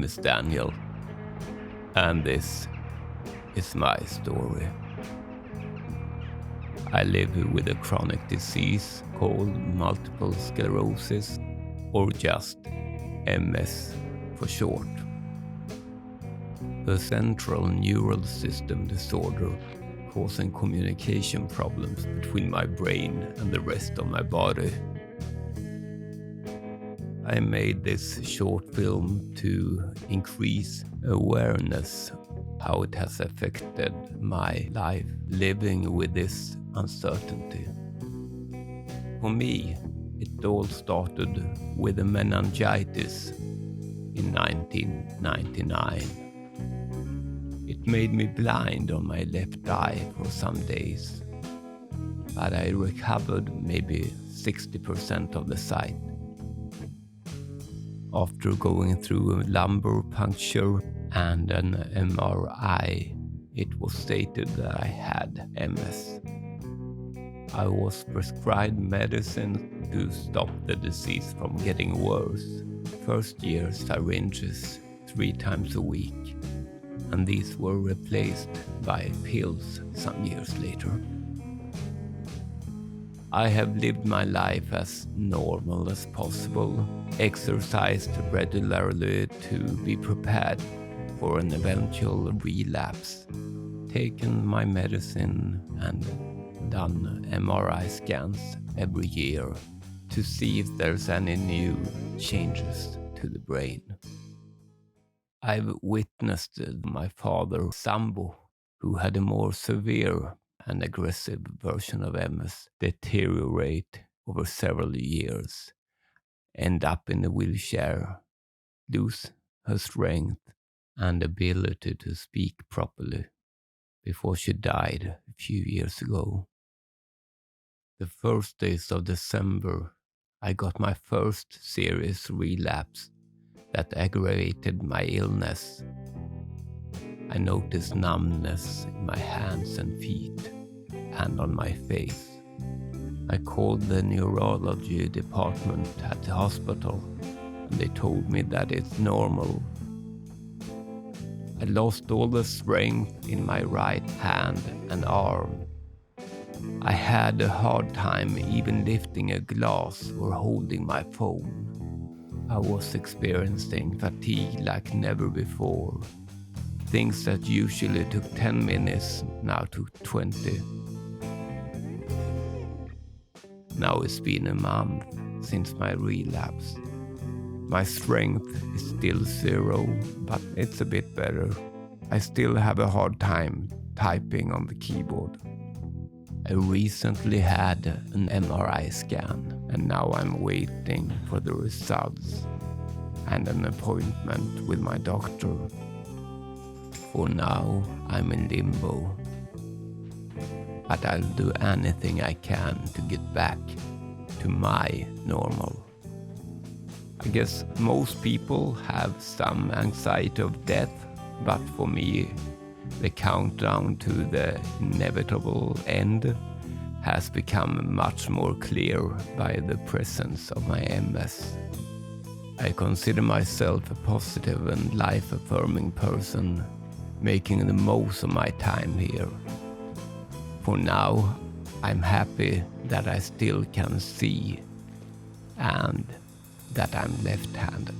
is Daniel, and this is my story. I live with a chronic disease called multiple sclerosis, or just MS for short. A central neural system disorder causing communication problems between my brain and the rest of my body. I made this short film to increase awareness how it has affected my life living with this uncertainty. For me, it all started with a meningitis in 1999. It made me blind on my left eye for some days, but I recovered maybe 60% of the sight. After going through a lumbar puncture and an MRI, it was stated that I had MS. I was prescribed medicine to stop the disease from getting worse. First year syringes 3 times a week, and these were replaced by pills some years later. I have lived my life as normal as possible, exercised regularly to be prepared for an eventual relapse, taken my medicine and done MRI scans every year to see if there's any new changes to the brain. I've witnessed my father, Sambo, who had a more severe and aggressive version of MS, deteriorate over several years, end up in a wheelchair, lose her strength and ability to speak properly before she died a few years ago. The first days of December, I got my first serious relapse that aggravated my illness. I noticed numbness in my hands and feet and on my face. I called the neurology department at the hospital and they told me that it's normal. I lost all the strength in my right hand and arm. I had a hard time even lifting a glass or holding my phone. I was experiencing fatigue like never before. Things that usually took 10 minutes now took 20. Now it's been a month since my relapse. My strength is still 0, but it's a bit better. I still have a hard time typing on the keyboard. I recently had an MRI scan, and now I'm waiting for the results and an appointment with my doctor. For now, I'm in limbo, but I'll do anything I can to get back to my normal. I guess most people have some anxiety of death, but for me, the countdown to the inevitable end has become much more clear by the presence of my MS. I consider myself a positive and life-affirming person, making the most of my time here. For now, I'm happy that I still can see and that I'm left-handed.